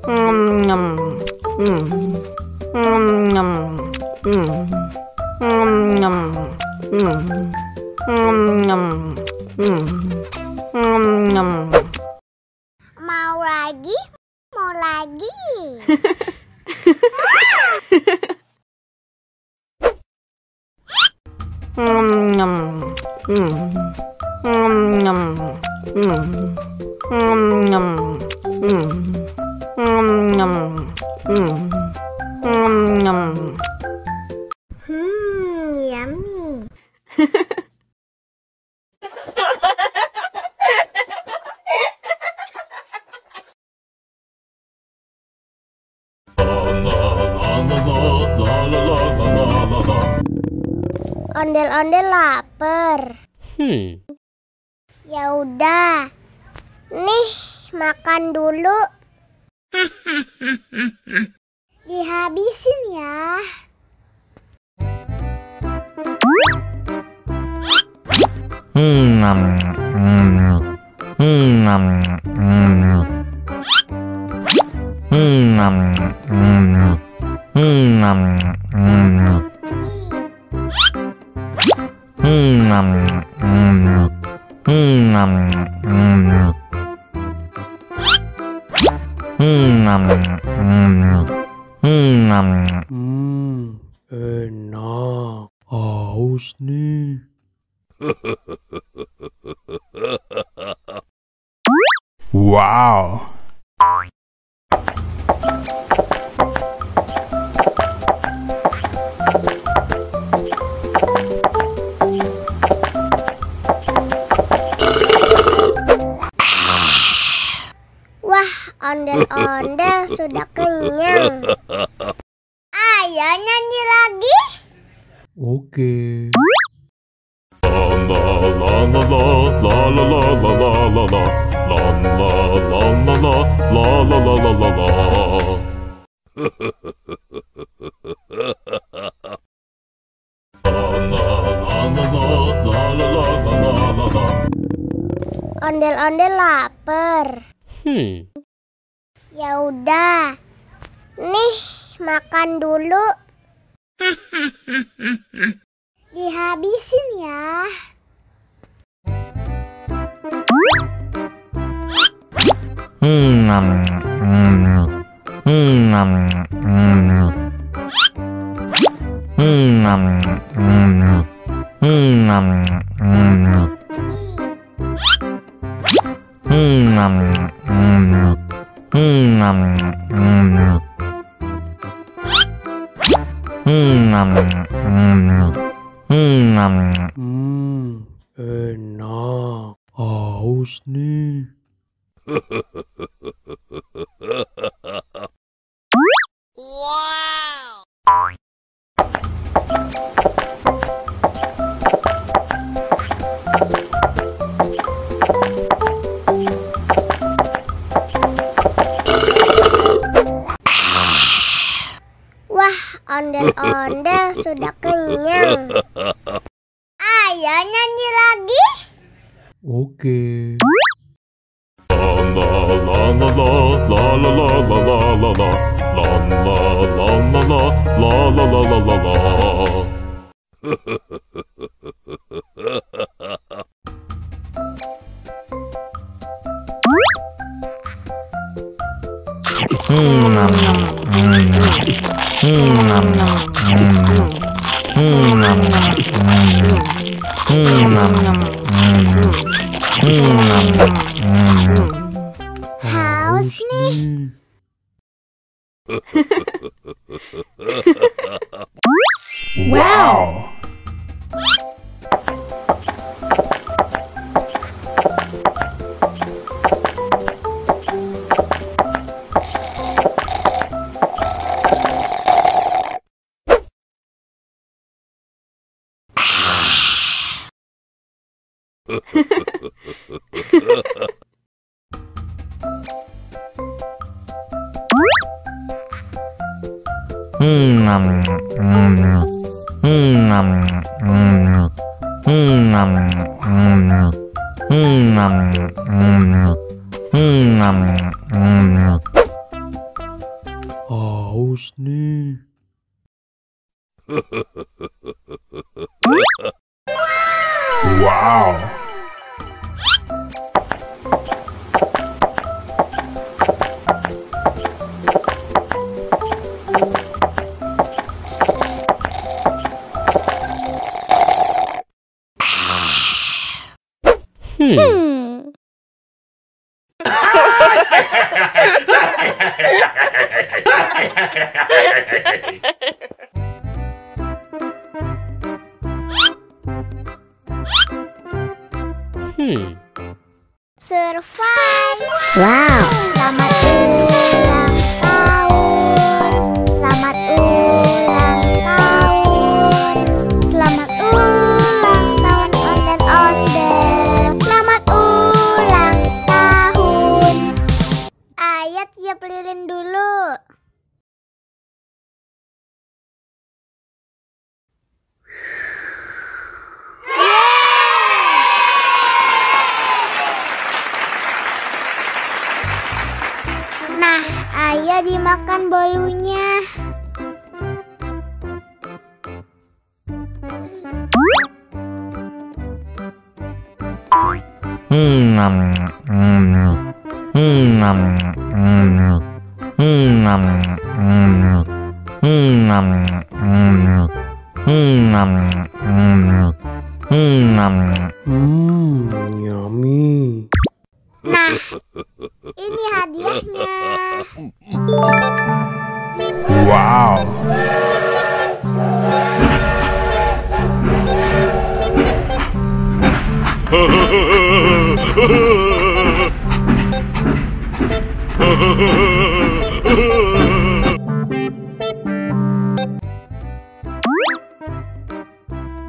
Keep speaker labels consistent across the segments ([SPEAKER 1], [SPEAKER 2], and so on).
[SPEAKER 1] Mau lagi, mau lagi. Yummy. Ondel-ondel lapar. Ya udah. Nih, makan dulu. Dihabisin ya.
[SPEAKER 2] Enak, haus nih.
[SPEAKER 3] Wow.
[SPEAKER 1] Wah, ondel-ondel sudah kenyang. Ayo nyanyi lagi.
[SPEAKER 2] Oke.
[SPEAKER 1] Ondel-ondel lapar. Ya udah. Nih, makan dulu. Dihabisin ya.
[SPEAKER 2] Enak, haus nih.
[SPEAKER 1] Wow. Wah, ondel-ondel sudah kenyang. Ayo nyanyi lagi.
[SPEAKER 2] Oke.
[SPEAKER 1] Haus nih.
[SPEAKER 3] Wow.
[SPEAKER 2] Haus nih.
[SPEAKER 3] Wow.
[SPEAKER 1] Survive. Wow. Selamat ulang tahun. Selamat ulang tahun. Selamat ulang tahun Onden-Onden. Selamat ulang tahun. Ayo tiup lilin dulu. Nah, ayo dimakan bolunya.
[SPEAKER 2] Yummy.
[SPEAKER 1] Nah, ini hadiahnya.
[SPEAKER 3] Wow.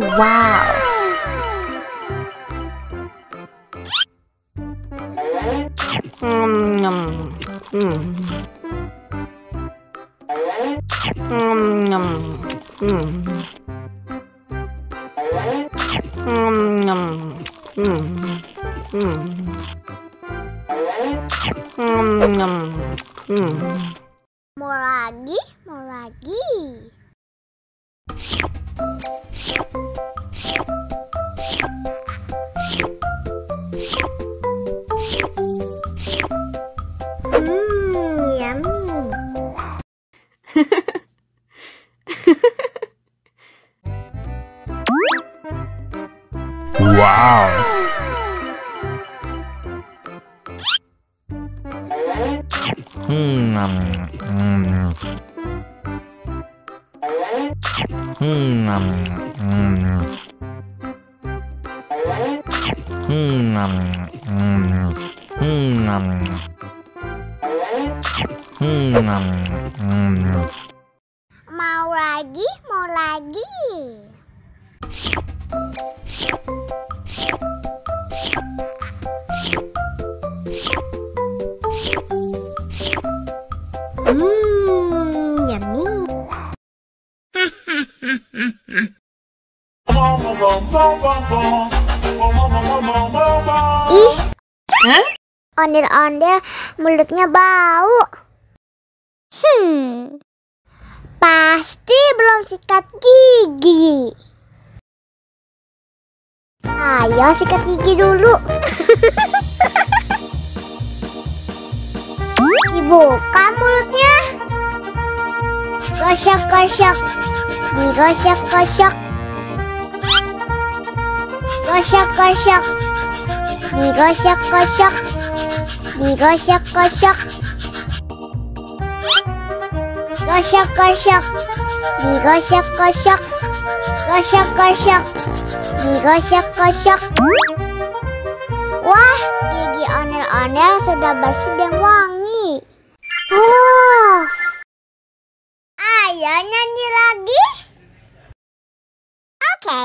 [SPEAKER 1] Wow. Mau lagi, mau lagi. Yummy.
[SPEAKER 3] Wow.
[SPEAKER 1] Mau lagi, mau lagi. Yummy. Ih, ondel-ondel mulutnya bau. Pasti belum sikat gigi. Ayo sikat gigi dulu. Dibuka mulutnya. Gosok-gosok. Digosok-gosok. Gosok-gosok. Digosok-gosok. Digosok-gosok. Gosok-gosok. Digosok-gosok. Gosok-gosok. Digosok-gosok. Wah, gigi ondel-ondel sudah bersih dan wangi. Oh, ayo nyanyi lagi. Oke.